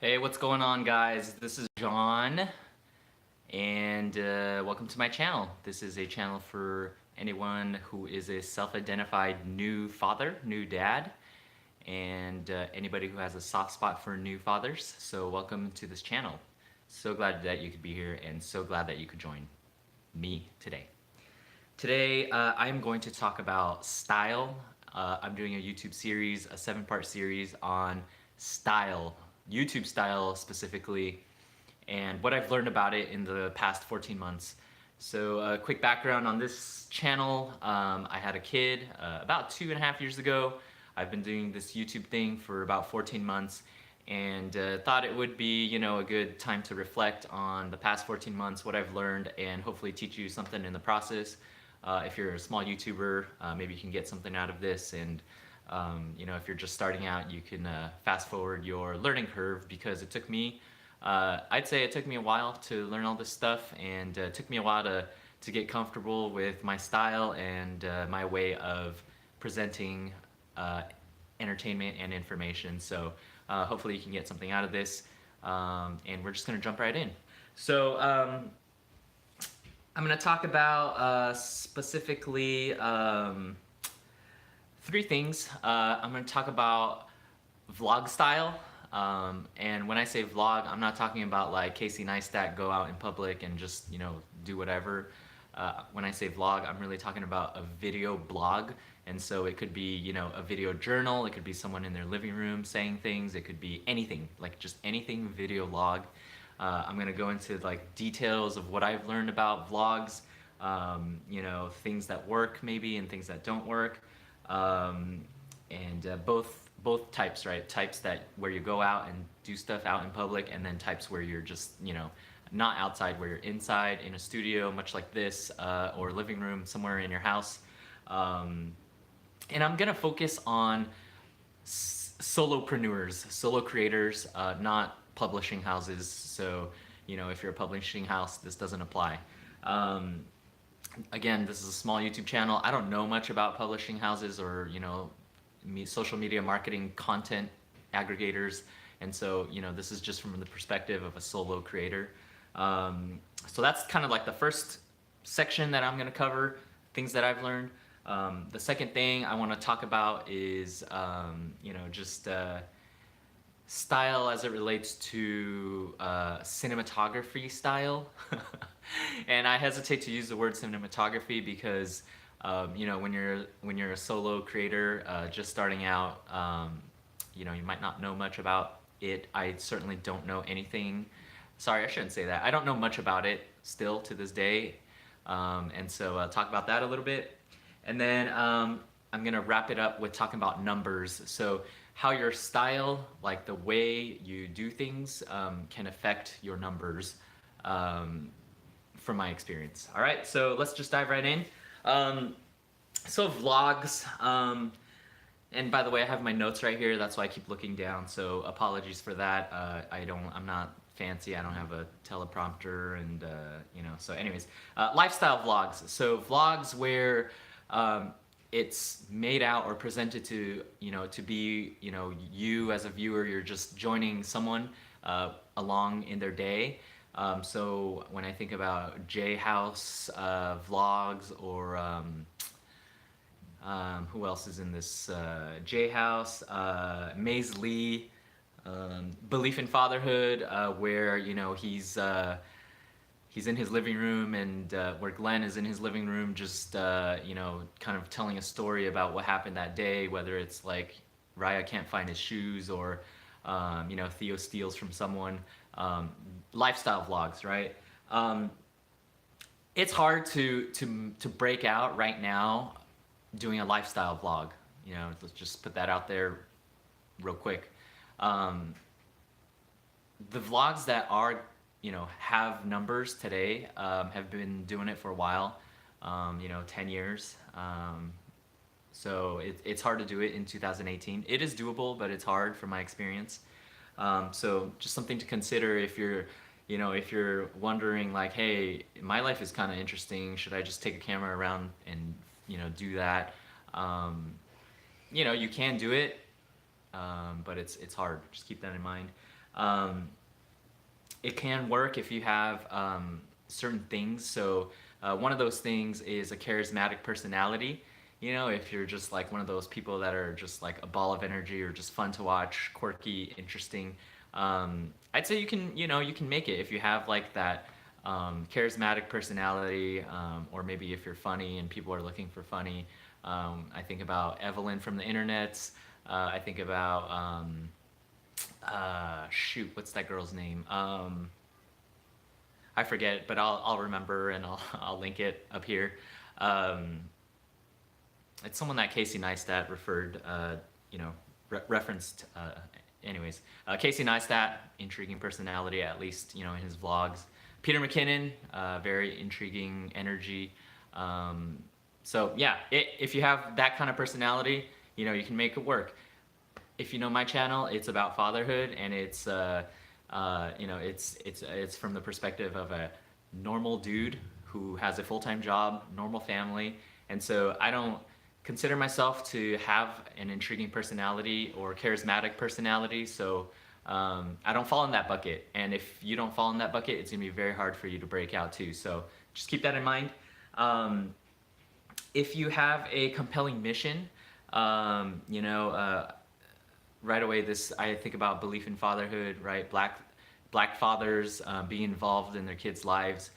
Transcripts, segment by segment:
Hey, what's going on, guys? This is John, and welcome to my channel. This is a channel for anyone who is a self-identified new father, new dad, and anybody who has a soft spot for new fathers. So welcome to this channel. So glad that you could be here, and so glad that you could join me today. Today, I'm going to talk about style. I'm doing a YouTube series, a 7-part series on style, YouTube style specifically, and what I've learned about it in the past 14 months. So a quick background on this channel. I had a kid about 2.5 years ago. I've been doing this YouTube thing for about 14 months and thought it would be, a good time to reflect on the past 14 months, what I've learned, and hopefully teach you something in the process. If you're a small YouTuber, maybe you can get something out of this, and if you're just starting out, you can fast forward your learning curve, because it took me, I'd say it took me a while to learn all this stuff, and it took me a while to get comfortable with my style and my way of presenting entertainment and information. So hopefully you can get something out of this, and we're just going to jump right in. So I'm going to talk about specifically 3 things. I'm going to talk about vlog style, and when I say vlog, I'm not talking about like Casey Neistat go out in public and just do whatever. When I say vlog, I'm really talking about a video blog, and so it could be a video journal, it could be someone in their living room saying things, it could be anything, like just anything video log. I'm gonna go into like details of what I've learned about vlogs, things that work maybe and things that don't work, and both types, right? Types that where you go out and do stuff out in public, and then types where you're just not outside, where you're inside in a studio, much like this, or living room somewhere in your house. And I'm gonna focus on solopreneurs, solo creators, not publishing houses. So, if you're a publishing house, this doesn't apply. Again, this is a small YouTube channel. I don't know much about publishing houses or, social media marketing content aggregators. And so, this is just from the perspective of a solo creator. So that's kind of like the first section that I'm going to cover, things that I've learned. The second thing I want to talk about is, just style as it relates to cinematography style. And I hesitate to use the word cinematography because, when you're a solo creator just starting out, you might not know much about it. I certainly don't know anything. Sorry, I shouldn't say that. I don't know much about it still to this day. And so I'll talk about that a little bit. And then I'm going to wrap it up with talking about numbers. So how your style, like the way you do things, can affect your numbers, from my experience. All right, so let's just dive right in. So vlogs, and by the way, I have my notes right here. That's why I keep looking down. So apologies for that. I'm not fancy. I don't have a teleprompter, and So, anyways, lifestyle vlogs. So vlogs where it's made out or presented to to be you as a viewer. You're just joining someone along in their day. So when I think about J House vlogs, or who else is in this? J House, MAZELEE, Beleaf in Fatherhood, where he's in his living room, and where Glenn is in his living room, just kind of telling a story about what happened that day. Whether it's like Raya can't find his shoes, or Theo steals from someone. Lifestyle vlogs, right? It's hard to break out right now doing a lifestyle vlog. Let's just put that out there real quick. The vlogs that are have numbers today have been doing it for a while, 10 years. So it's hard to do it in 2018. It is doable, but it's hard from my experience. So just something to consider if you're wondering, like, hey, my life is kind of interesting, should I just take a camera around and do that? You can do it, but it's hard. Just keep that in mind. Um, it can work if you have certain things. So one of those things is a charismatic personality. You know, if you're just like one of those people that are just like a ball of energy or just fun to watch, quirky, interesting, I'd say you can, you know, you can make it if you have like that charismatic personality, or maybe if you're funny and people are looking for funny. I think about Evelyn from the internets. I think about shoot, what's that girl's name? I forget, but I'll remember and I'll link it up here. Um, it's someone that Casey Neistat referred, you know, referenced. Anyways, Casey Neistat, intriguing personality, at least you know in his vlogs. Peter McKinnon, very intriguing energy. So yeah, if you have that kind of personality, you know you can make it work. If you know my channel, it's about fatherhood, and it's you know it's from the perspective of a normal dude who has a full-time job, normal family, and so I don't consider myself to have an intriguing personality or charismatic personality. So I don't fall in that bucket, and if you don't fall in that bucket, it's gonna be very hard for you to break out too. So just keep that in mind. If you have a compelling mission, you know. Right away, this I think about belief in fatherhood, right? Black fathers being involved in their kids' lives,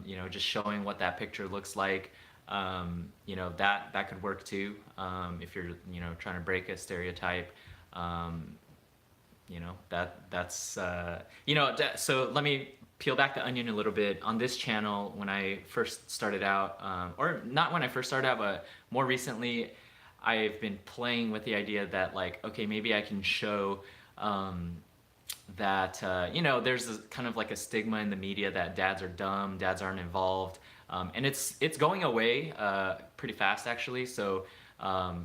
you know, just showing what that picture looks like. You know, that could work too, if you're you know trying to break a stereotype. You know that's you know so let me peel back the onion a little bit. On this channel, when I first started out, or not when I first started out, but more recently, I've been playing with the idea that like, okay, maybe I can show that you know there's this kind of like a stigma in the media that dads are dumb, dads aren't involved, and it's going away pretty fast actually. So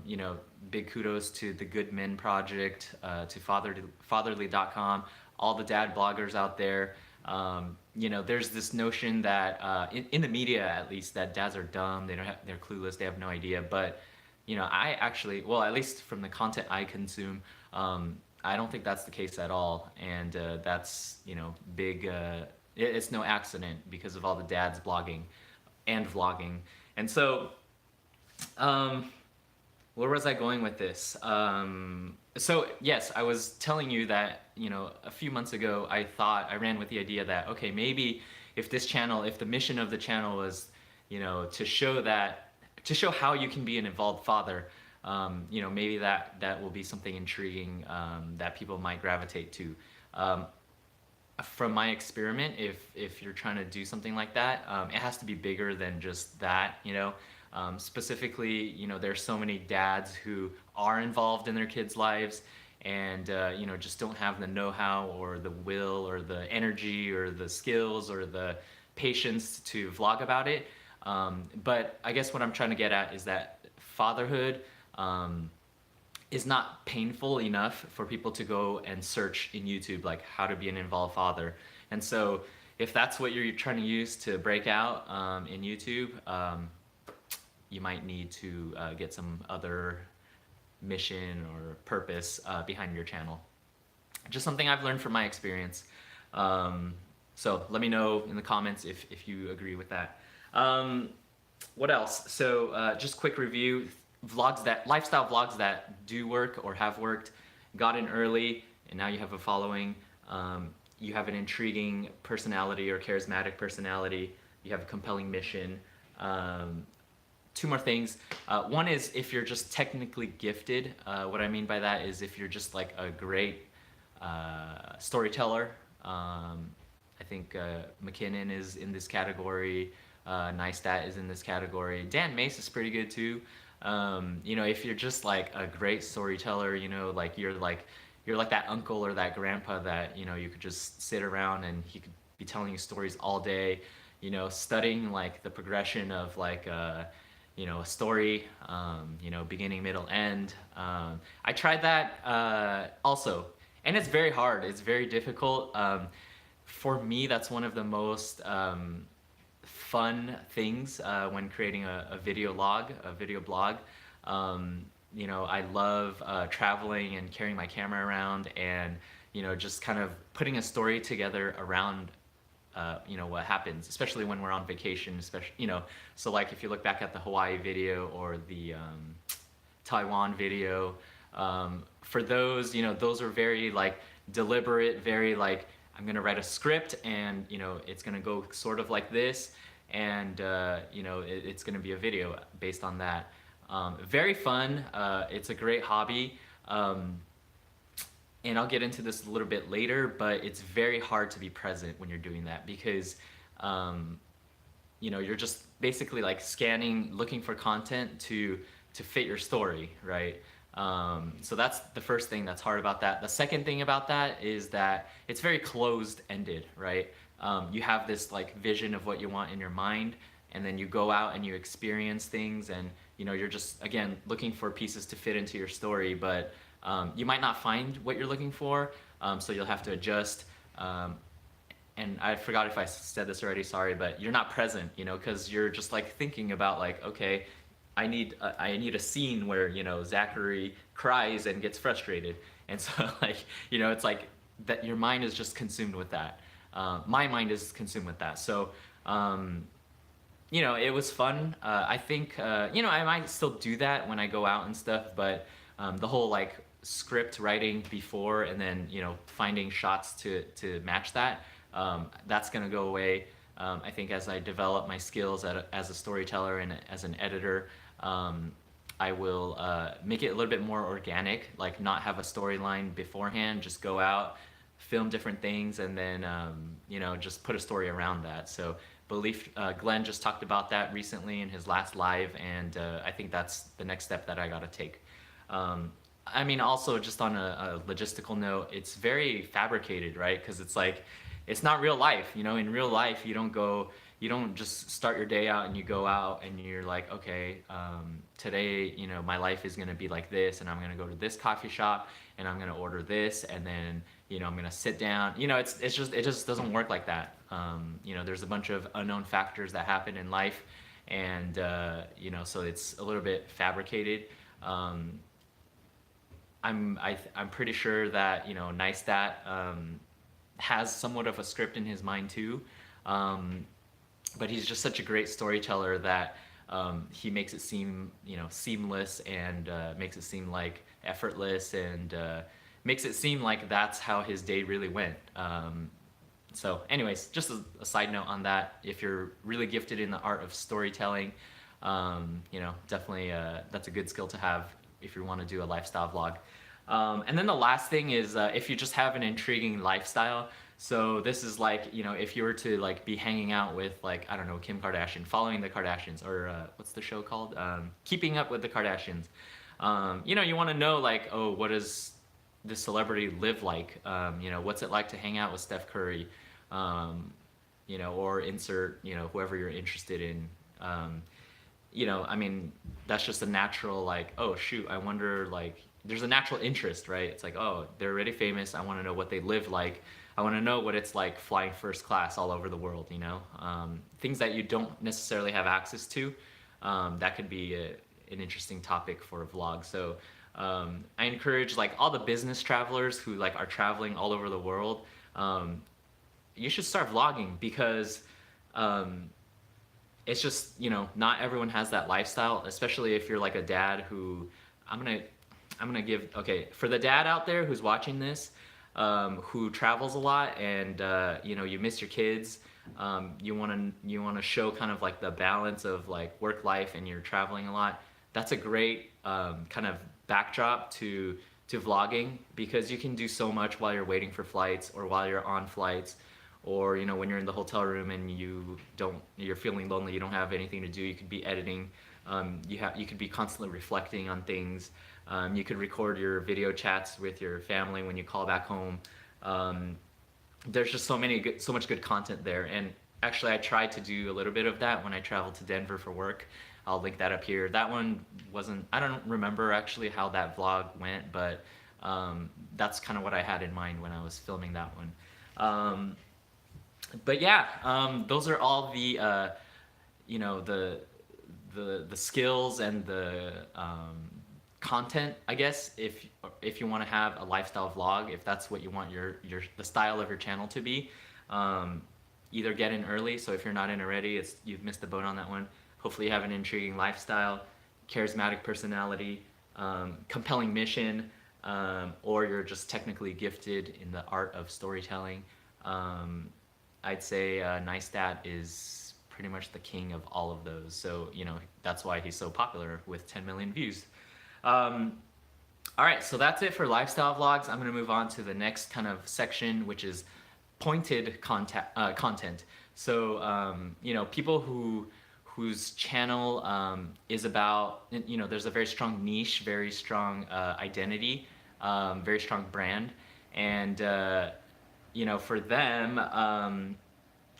you know, big kudos to the Good Men Project, to fatherly.com, all the dad bloggers out there. You know, there's this notion that in the media at least that dads are dumb, they're clueless, they have no idea, but you know, I actually, well, at least from the content I consume, I don't think that's the case at all. And that's, you know, big, it's no accident because of all the dads blogging and vlogging. And so, where was I going with this? So yes, I was telling you that, you know, a few months ago, I ran with the idea that, okay, maybe if this channel, if the mission of the channel was, you know, to show how you can be an involved father, you know, maybe that will be something intriguing that people might gravitate to. From my experiment, if you're trying to do something like that, it has to be bigger than just that, you know. Specifically, you know, there's so many dads who are involved in their kids' lives and, you know, just don't have the know-how or the will or the energy or the skills or the patience to vlog about it. But I guess what I'm trying to get at is that fatherhood is not painful enough for people to go and search in YouTube, like how to be an involved father. And so if that's what you're trying to use to break out in YouTube, you might need to get some other mission or purpose behind your channel. Just something I've learned from my experience. So let me know in the comments if you agree with that. What else? So just quick review, lifestyle vlogs that do work or have worked, got in early and now you have a following. You have an intriguing personality or charismatic personality. You have a compelling mission. Two more things. One is if you're just technically gifted. What I mean by that is if you're just like a great storyteller. I think McKinnon is in this category. Neistat is in this category. Dan Mace is pretty good too. You know, if you're just like a great storyteller, you know, like you're like that uncle or that grandpa that, you know, you could just sit around and he could be telling you stories all day, you know, studying like the progression of like you know, a story, you know, beginning, middle, end. I tried that also, and it's very hard. It's very difficult. For me, that's one of the most fun things when creating a video blog. I love traveling and carrying my camera around, and just kind of putting a story together around what happens, especially when we're on vacation, especially so like if you look back at the Hawaii video or the Taiwan video, for those, those are very like deliberate, very like, I'm gonna write a script and it's gonna go sort of like this, and it's gonna be a video based on that. Very fun. It's a great hobby. And I'll get into this a little bit later, but it's very hard to be present when you're doing that because you're just basically like scanning, looking for content to fit your story, right? So that's the first thing that's hard about that. The second thing about that is that it's very closed-ended, right? You have this like vision of what you want in your mind, and then you go out and you experience things, and you're just, again, looking for pieces to fit into your story, but you might not find what you're looking for, so you'll have to adjust. And I forgot if I said this already, sorry, but you're not present, because you're just like thinking about like, okay, I need a scene where Zachary cries and gets frustrated, and so like it's like that your mind is just consumed with that. My mind is consumed with that. So it was fun. I think I might still do that when I go out and stuff, but the whole like script writing before and then finding shots to match that, that's gonna go away. I think as I develop my skills as a storyteller and as an editor, I will make it a little bit more organic, like not have a storyline beforehand, just go out, film different things, and then just put a story around that. So Beleaf, Glenn just talked about that recently in his last live, and I think that's the next step that I gotta take. I mean, also just on a logistical note, it's very fabricated, right? Because it's like, it's not real life. In real life, you don't just start your day out and you go out and you're like, okay, today, my life is gonna be like this, and I'm gonna go to this coffee shop, and I'm gonna order this, and then, I'm gonna sit down. It just doesn't work like that. There's a bunch of unknown factors that happen in life, and so it's a little bit fabricated. I'm pretty sure that Neistat has somewhat of a script in his mind too, but he's just such a great storyteller that he makes it seem seamless, and makes it seem like effortless, and makes it seem like that's how his day really went. So anyways, just a side note on that, if you're really gifted in the art of storytelling, definitely that's a good skill to have if you want to do a lifestyle vlog. And then the last thing is if you just have an intriguing lifestyle. So this is like, if you were to like be hanging out with like, I don't know, Kim Kardashian, following the Kardashians, or what's the show called? Keeping Up with the Kardashians. You want to know like, oh, what does this celebrity live like? What's it like to hang out with Steph Curry? Or insert, whoever you're interested in. I mean, that's just a natural like, oh shoot, I wonder, like, there's a natural interest, right? It's like, oh, they're already famous, I want to know what they live like. I want to know what it's like flying first class all over the world, things that you don't necessarily have access to. That could be an interesting topic for a vlog. So I encourage like all the business travelers who like are traveling all over the world, you should start vlogging, because it's just, not everyone has that lifestyle, especially if you're like a dad who, I'm gonna give, okay, for the dad out there who's watching this, who travels a lot, and you miss your kids, you wanna show kind of like the balance of like work life, and you're traveling a lot. That's a great kind of backdrop to vlogging, because you can do so much while you're waiting for flights, or while you're on flights, or when you're in the hotel room and you're feeling lonely, you don't have anything to do. You could be editing. You could be constantly reflecting on things. You could record your video chats with your family when you call back home. There's just so much good content there. And actually, I tried to do a little bit of that when I traveled to Denver for work. I'll link that up here. That one I don't remember actually how that vlog went, but that's kind of what I had in mind when I was filming that one. But yeah, those are all the the skills and the content, I guess, if you want to have a lifestyle vlog, if that's what you want the style of your channel to be, either get in early. So if you're not in already, you've missed the boat on that one. Hopefully you have an intriguing lifestyle, charismatic personality, compelling mission, or you're just technically gifted in the art of storytelling. I'd say Neistat is pretty much the king of all of those. So, that's why he's so popular with 10 million views. All right, so that's it for lifestyle vlogs. I'm gonna move on to the next kind of section, which is pointed content. So, people whose channel is about, there's a very strong niche, very strong identity, very strong brand, and for them,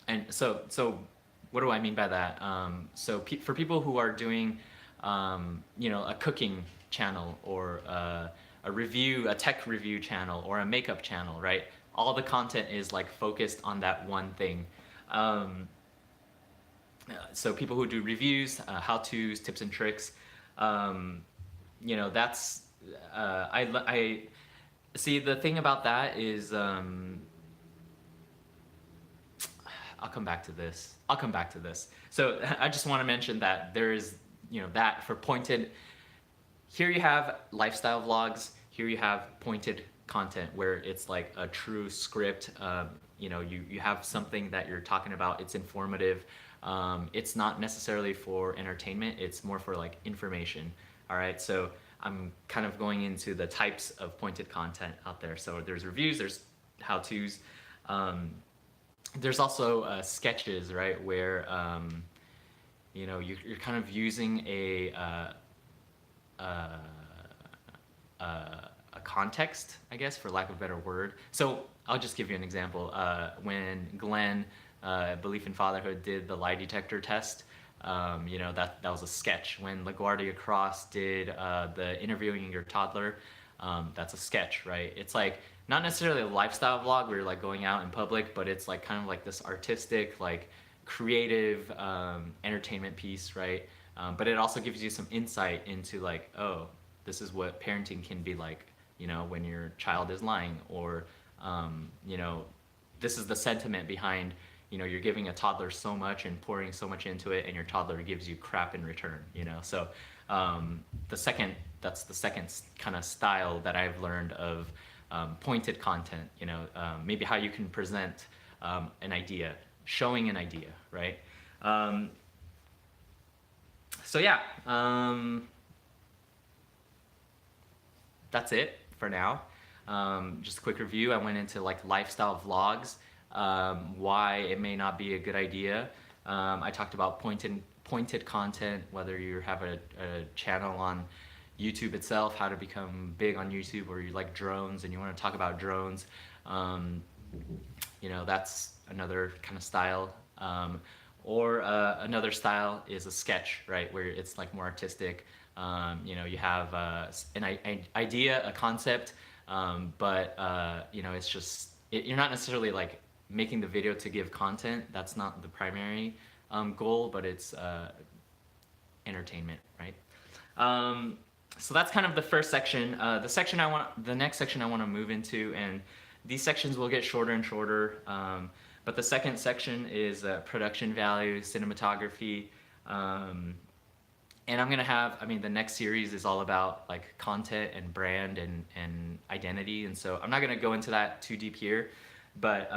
and so what do I mean by that? So for people who are doing, a cooking channel, or a tech review channel, or a makeup channel, right? All the content is like focused on that one thing. So people who do reviews, how-tos, tips and tricks, that's, I see, the thing about that is, I'll come back to this. So I just want to mention that there is, that for pointed, here you have lifestyle vlogs, here you have pointed content where it's like a true script. You have something that you're talking about, it's informative. It's not necessarily for entertainment, it's more for like information. All right, so I'm kind of going into the types of pointed content out there. So there's reviews, there's how-tos. There's also sketches, right, where you're kind of using a context, I guess, for lack of a better word. So I'll just give you an example. When Glenn, Beleaf in Fatherhood, did the lie detector test, that was a sketch. When LaGuardia Cross did the interviewing your toddler, that's a sketch, right? It's like not necessarily a lifestyle vlog where you're like going out in public, but it's like kind of like this artistic, like creative entertainment piece, right? But it also gives you some insight into like, oh, this is what parenting can be like, when your child is lying, or this is the sentiment behind, you're giving a toddler so much and pouring so much into it, and your toddler gives you crap in return, So that's the second kind of style that I've learned of pointed content, maybe how you can present an idea, showing an idea, right? So yeah, that's it for now. Just a quick review. I went into like lifestyle vlogs, why it may not be a good idea. I talked about pointed content, whether you have a channel on YouTube itself, how to become big on YouTube, or you like drones and you want to talk about drones. That's another kind of style. Or another style is a sketch, right, where it's like more artistic. You have an idea, a concept, but it's just, you're not necessarily like making the video to give content. That's not the primary goal, but it's entertainment, right? So that's kind of the first section. The next section I want to move into, and these sections will get shorter and shorter. But the second section is production value, cinematography, and I'm gonna have, the next series is all about like content and brand and identity, and so I'm not gonna go into that too deep here, but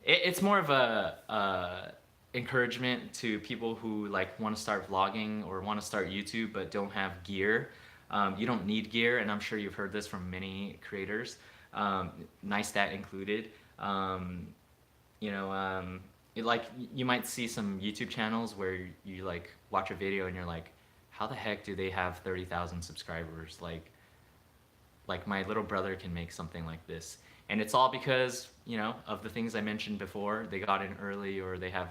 it's more of a encouragement to people who like want to start vlogging or want to start YouTube but don't have gear. You don't need gear, and I'm sure you've heard this from many creators, Neistat included. Like you might see some YouTube channels where you like watch a video and you're like, how the heck do they have 30,000 subscribers? Like my little brother can make something like this. And it's all because, of the things I mentioned before. They got in early, or they have,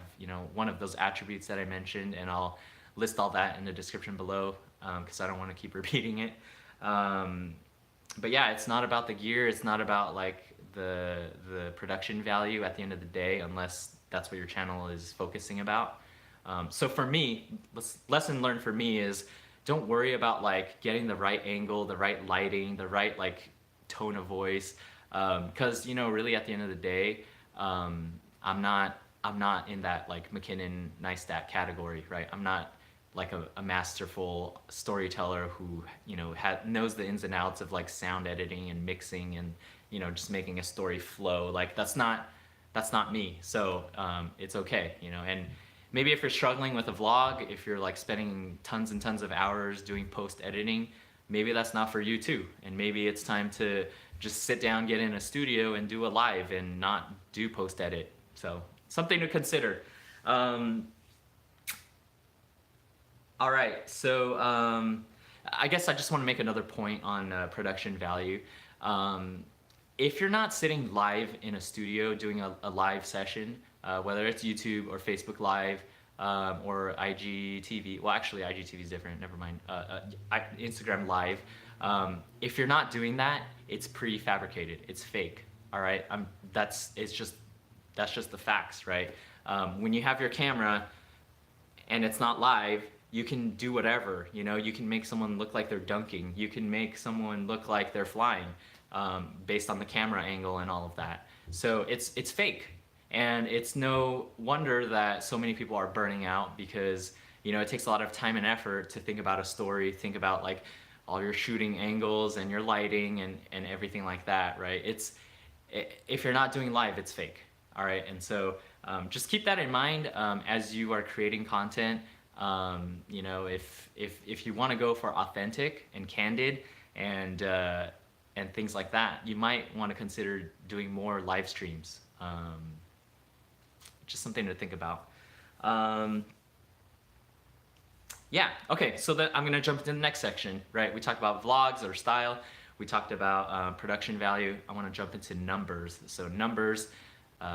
one of those attributes that I mentioned, and I'll list all that in the description below, because I don't want to keep repeating it. But yeah, it's not about the gear. It's not about like the production value at the end of the day, unless that's what your channel is focusing about. So for me, lesson learned for me is don't worry about like getting the right angle, the right lighting, the right like tone of voice, because you know, really at the end of the day, I'm not in that like McKinnon nice stat category, right? I'm not like a masterful storyteller who, you know, knows the ins and outs of like sound editing and mixing and, you know, just making a story flow. Like that's not me. So it's okay, you know. And maybe if you're struggling with a vlog, if you're like spending tons and tons of hours doing post editing, maybe that's not for you too. And maybe it's time to just sit down, get in a studio and do a live and not do post edit. So something to consider. All right, so I guess I just want to make another point on production value. If you're not sitting live in a studio doing a live session, whether it's YouTube or Facebook Live or IGTV, well, actually IGTV is different. Never mind. Instagram Live. If you're not doing that, it's prefabricated. It's fake. All right. That's just the facts, right? When you have your camera and it's not live, you can do whatever, you know. You can make someone look like they're dunking. You can make someone look like they're flying based on the camera angle and all of that. So it's fake, and it's no wonder that so many people are burning out, because you know, it takes a lot of time and effort to think about a story, think about like all your shooting angles and your lighting and everything like that, right? If you're not doing live, it's fake. All right, and so just keep that in mind as you are creating content. You know, if you want to go for authentic and candid and things like that, you might want to consider doing more live streams. Just something to think about. Yeah, okay, so I'm gonna jump into the next section, right? We talked about vlogs or style. We talked about production value. I want to jump into numbers. So numbers,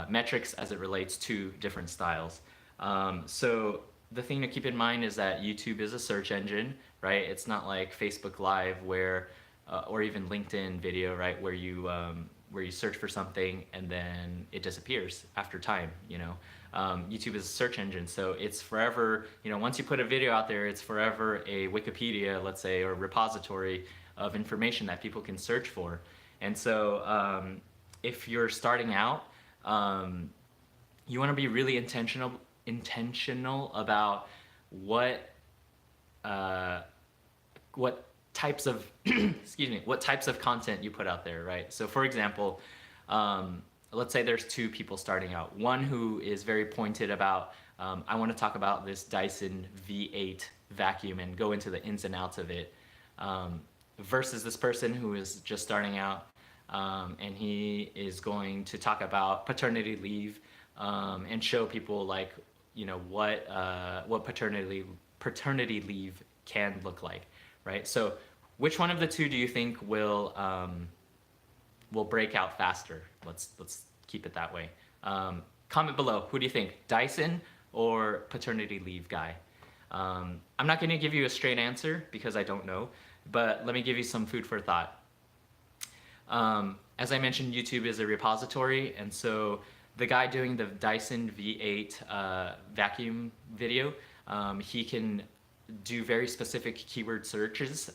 metrics as it relates to different styles. So the thing to keep in mind is that YouTube is a search engine, right? It's not like Facebook Live where, or even LinkedIn video, right? Where you search for something and then it disappears after time, you know? YouTube is a search engine, so it's forever, you know, once you put a video out there, it's forever a Wikipedia, let's say, or repository of information that people can search for. And so if you're starting out, you want to be really intentional about what types of what types of content you put out there, right? So for example, let's say there's two people starting out. One who is very pointed about, I want to talk about this Dyson V8 vacuum and go into the ins and outs of it, versus this person who is just starting out, and he is going to talk about paternity leave and show people, like, you know, what paternity leave can look like, right? So which one of the two do you think will break out faster? Let's keep it that way. Comment below. Who do you think, Dyson or paternity leave guy? I'm not going to give you a straight answer because I don't know, but let me give you some food for thought. As I mentioned, YouTube is a repository, and so the guy doing the Dyson V8 vacuum video, he can do very specific keyword searches.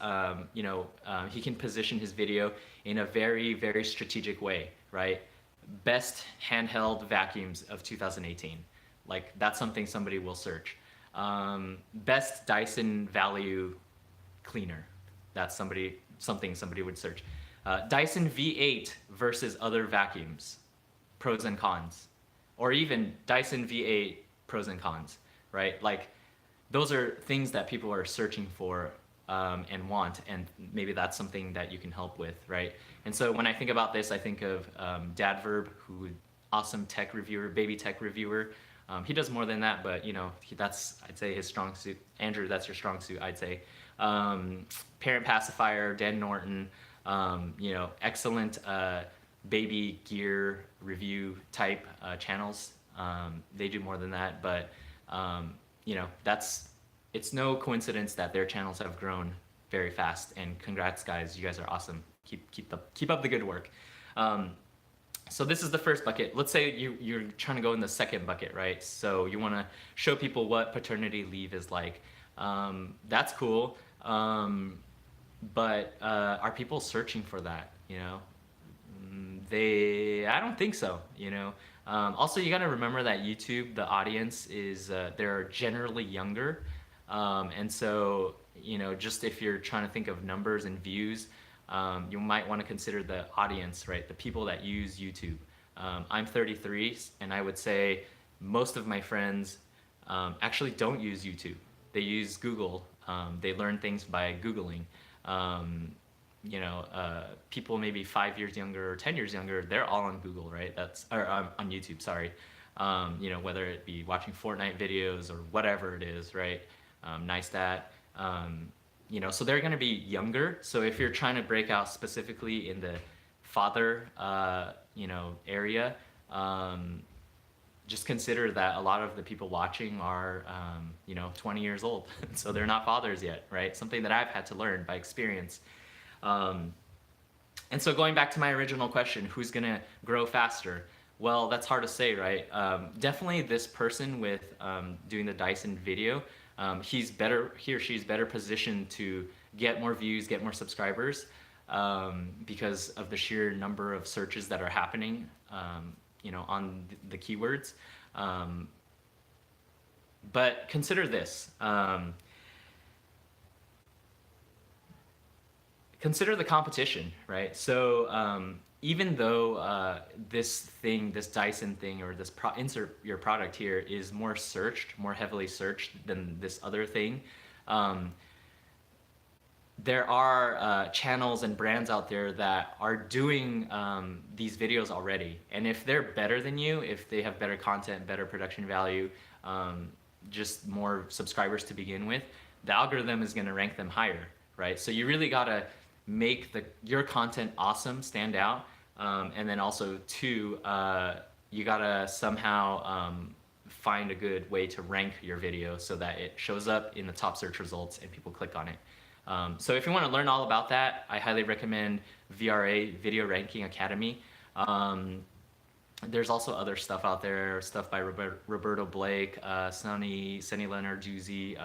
You know, he can position his video in a very, very strategic way, right? Best handheld vacuums of 2018. Like, that's something somebody will search. Best Dyson value cleaner. That's something somebody would search. Dyson V8 versus other vacuums, pros and cons. Or even Dyson V8 pros and cons, right? Like, those are things that people are searching for and want, and maybe that's something that you can help with, right? And so when I think about this, I think of Dadverb, who awesome tech reviewer, baby tech reviewer. He does more than that, but you know, that's, I'd say, his strong suit. Andrew, that's your strong suit, I'd say. Parent Pacifier, Dan Norton, you know, excellent baby gear review type channels. They do more than that, but you know, it's no coincidence that their channels have grown very fast, and congrats guys, you guys are awesome. Keep up the good work. So this is the first bucket. Let's say you're trying to go in the second bucket, right? So you want to show people what paternity leave is like. That's cool. But are people searching for that? You know, I don't think so. You know, also you got to remember that YouTube, the audience is they're generally younger, and so you know, just if you're trying to think of numbers and views, you might want to consider the audience, right? The people that use YouTube. I'm 33, and I would say most of my friends actually don't use YouTube. They use Google. They learn things by Googling. Um, you know, people maybe 5 years younger or 10 years younger, they're all on Google, right? That's or on YouTube, sorry. You know, whether it be watching Fortnite videos or whatever it is, right? Nice that. You know, so they're going to be younger. So if you're trying to break out specifically in the father, you know, area, just consider that a lot of the people watching are, you know, 20 years old. So they're not fathers yet, right? Something that I've had to learn by experience. And so going back to my original question, who's gonna grow faster? Well, that's hard to say, right? Definitely this person with doing the Dyson video, he or she's better positioned to get more views, get more subscribers, because of the sheer number of searches that are happening, you know, on the keywords. But consider this. Consider the competition, right? So even though this Dyson thing, or this insert your product here, is more searched, more heavily searched than this other thing, there are channels and brands out there that are doing these videos already. And if they're better than you, if they have better content, better production value, just more subscribers to begin with, the algorithm is going to rank them higher, right? So you really got to make your content awesome, stand out, and then also two, you gotta somehow find a good way to rank your video so that it shows up in the top search results and people click on it. So if you want to learn all about that, I highly recommend VRA, Video Ranking Academy. There's also other stuff out there, stuff by Roberto Blake, Sonny Lenarduzzi,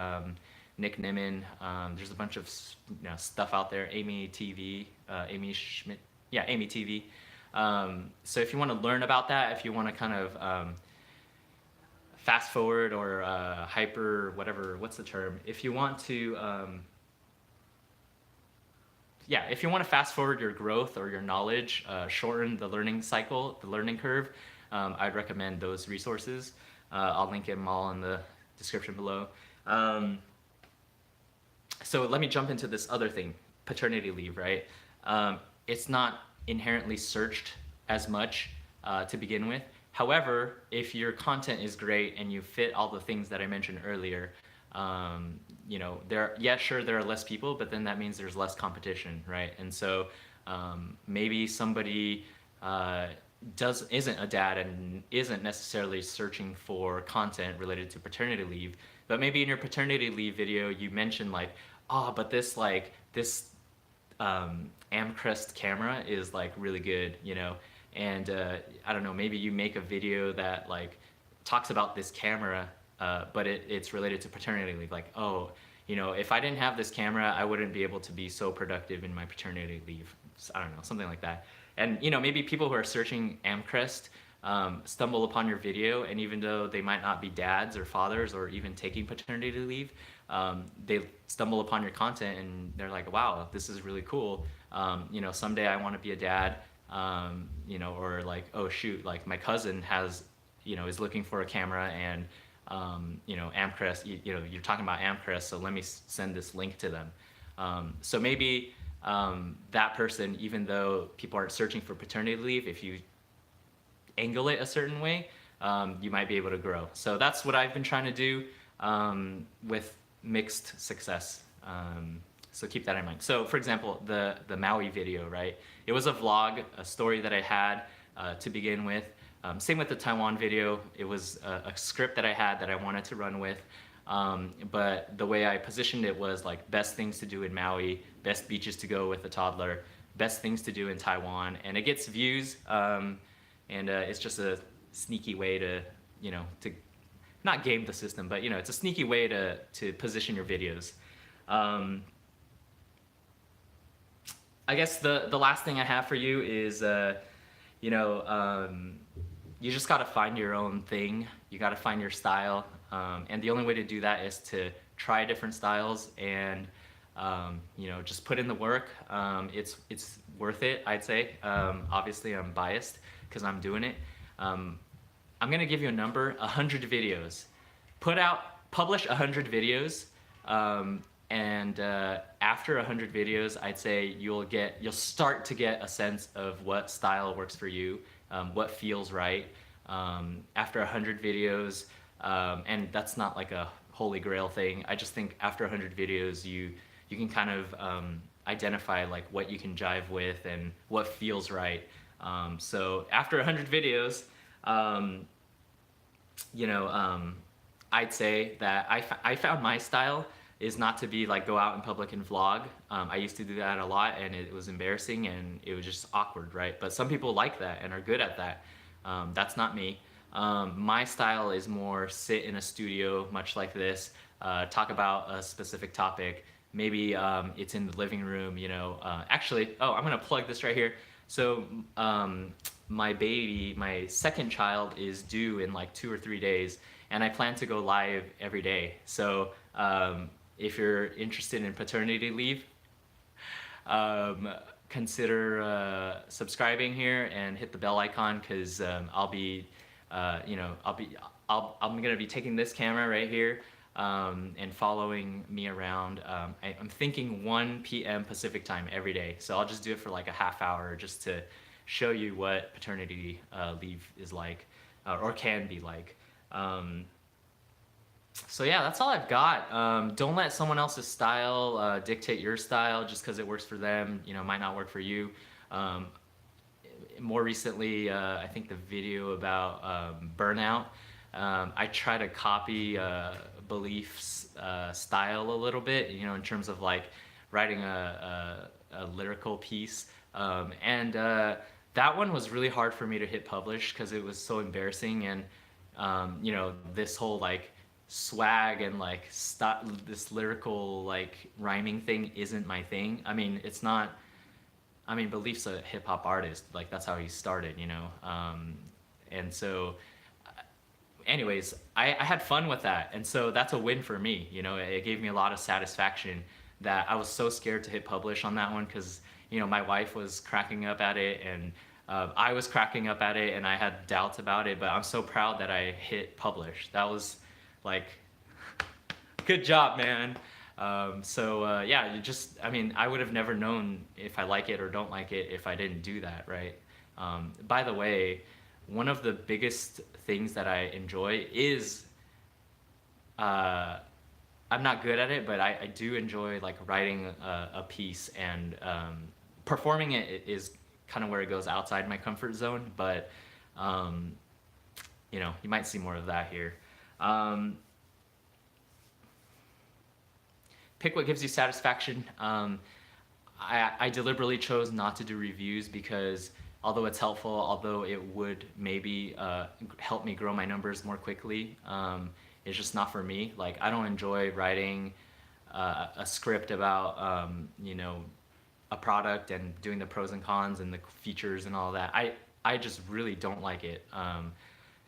Nick Nimmin. There's a bunch of stuff out there. Amy TV, Amy Schmidt, yeah, Amy TV. So if you want to learn about that, if you want to kind of fast forward or hyper, whatever, what's the term? If you want to, yeah, if you want to fast forward your growth or your knowledge, shorten the learning cycle, the learning curve, I'd recommend those resources. I'll link them all in the description below. So let me jump into this other thing, paternity leave, right? It's not inherently searched as much to begin with. However, if your content is great and you fit all the things that I mentioned earlier, you know, sure, there are less people, but then that means there's less competition, right? And so maybe somebody isn't a dad and isn't necessarily searching for content related to paternity leave, but maybe in your paternity leave video you mentioned like, oh, but this Amcrest camera is like really good, you know, and I don't know, maybe you make a video that like talks about this camera, but it's related to paternity leave, like, oh, you know, if I didn't have this camera, I wouldn't be able to be so productive in my paternity leave. I don't know, something like that. And you know, maybe people who are searching Amcrest stumble upon your video, and even though they might not be dads or fathers or even taking paternity leave, they stumble upon your content and they're like, wow, this is really cool. You know, someday I want to be a dad, you know, or like, oh shoot, like my cousin has, you know, is looking for a camera, and you know, Amcrest, you know, you're talking about Amcrest, so let me send this link to them. So maybe that person, even though people aren't searching for paternity leave, if you angle it a certain way, you might be able to grow. So that's what I've been trying to do with mixed success. So keep that in mind. So for example, the Maui video, right? It was a vlog, a story that I had to begin with. Same with the Taiwan video. It was a script that I had that I wanted to run with. But the way I positioned it was like best things to do in Maui, best beaches to go with a toddler, best things to do in Taiwan. And it gets views, and it's just a sneaky way to, you know, to not game the system, but you know, it's a sneaky way to position your videos. I guess the last thing I have for you is, you know, you just got to find your own thing. You got to find your style, and the only way to do that is to try different styles and, you know, just put in the work. It's worth it, I'd say. Obviously, I'm biased because I'm doing it. I'm gonna give you a number: 100 videos. Publish 100 videos, and after 100 videos, I'd say you'll start to get a sense of what style works for you, what feels right. After 100 videos, and that's not like a holy grail thing. I just think after 100 videos, you can kind of identify like what you can jive with and what feels right. So after 100 videos, you know, I'd say that I found my style is not to be like go out in public and vlog. I used to do that a lot, and it was embarrassing and it was just awkward, right? But some people like that and are good at that. That's not me. My style is more sit in a studio, much like this, talk about a specific topic. Maybe it's in the living room, you know. Actually, oh, I'm gonna plug this right here. So my baby, my second child, is due in like 2 or 3 days, and I plan to go live every day. So if you're interested in paternity leave, consider subscribing here and hit the bell icon, because I'll be, you know, I'm gonna be taking this camera right here and following me around. I'm thinking 1 p.m. Pacific time every day, so I'll just do it for like a half hour just to show you what paternity leave is like, or can be like. So yeah, that's all I've got. Don't let someone else's style dictate your style just because it works for them. You know, it might not work for you. More recently, I think the video about burnout, I try to copy Beleaf's style a little bit, you know, in terms of like writing a lyrical piece. And that one was really hard for me to hit publish because it was so embarrassing. And, you know, this whole like swag and like this lyrical like rhyming thing isn't my thing. I mean, it's not. I mean, Beleaf's a hip hop artist. Like that's how he started, you know. And so, anyways, I had fun with that, and so that's a win for me. You know, it gave me a lot of satisfaction that I was so scared to hit publish on that one because, you know, my wife was cracking up at it, and I was cracking up at it, and I had doubts about it. But I'm so proud that I hit publish. That was like, good job, man. Yeah, I mean, I would have never known if I like it or don't like it if I didn't do that, right? By the way, one of the biggest things that I enjoy is, I'm not good at it, but I do enjoy like writing a piece, and performing it is kind of where it goes outside my comfort zone, but you know, you might see more of that here. Pick what gives you satisfaction. I deliberately chose not to do reviews because although it's helpful, although it would maybe help me grow my numbers more quickly, it's just not for me. Like, I don't enjoy writing a script about, you know, a product and doing the pros and cons and the features and all that. I just really don't like it.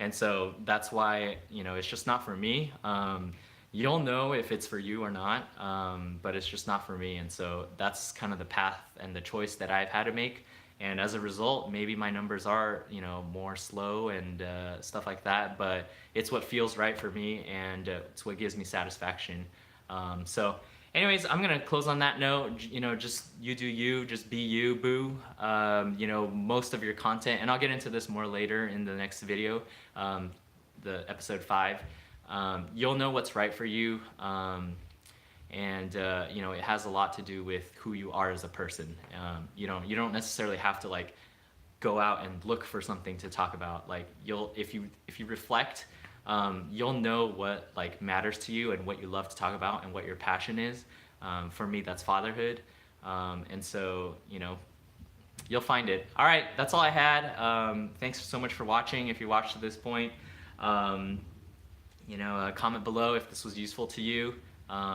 And so that's why, you know, it's just not for me. You'll know if it's for you or not, but it's just not for me. And so that's kind of the path and the choice that I've had to make. And as a result, maybe my numbers are, you know, more slow and stuff like that, but it's what feels right for me, and it's what gives me satisfaction. So anyways, I'm gonna close on that note. You know, just you do you, just be you, boo. You know, most of your content, and I'll get into this more later in the next video, the episode 5. You'll know what's right for you, and you know, it has a lot to do with who you are as a person. You know, you don't necessarily have to like go out and look for something to talk about. Like, if you reflect, you'll know what like matters to you and what you love to talk about and what your passion is. For me, that's fatherhood, and so, you know, you'll find it. All right, that's all I had. Thanks so much for watching. If you watched to this point, you know, comment below if this was useful to you.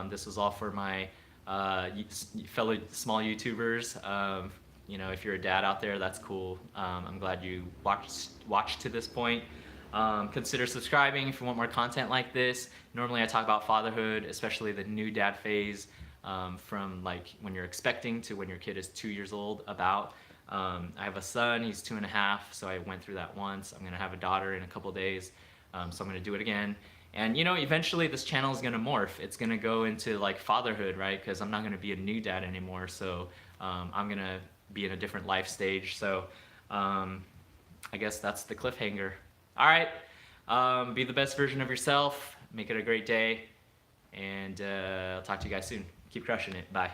This was all for my fellow small YouTubers. You know, if you're a dad out there, that's cool. I'm glad you watched to this point. Consider subscribing if you want more content like this. Normally I talk about fatherhood, especially the new dad phase, from like when you're expecting to when your kid is 2 years old about. I have a son, he's 2.5, so I went through that once. I'm gonna have a daughter in a couple days, so I'm gonna do it again. And you know, eventually this channel is gonna morph. It's gonna go into like fatherhood, right? Because I'm not gonna be a new dad anymore, so I'm gonna be in a different life stage. So I guess that's the cliffhanger. All right, be the best version of yourself. Make it a great day, and I'll talk to you guys soon. Keep crushing it. Bye.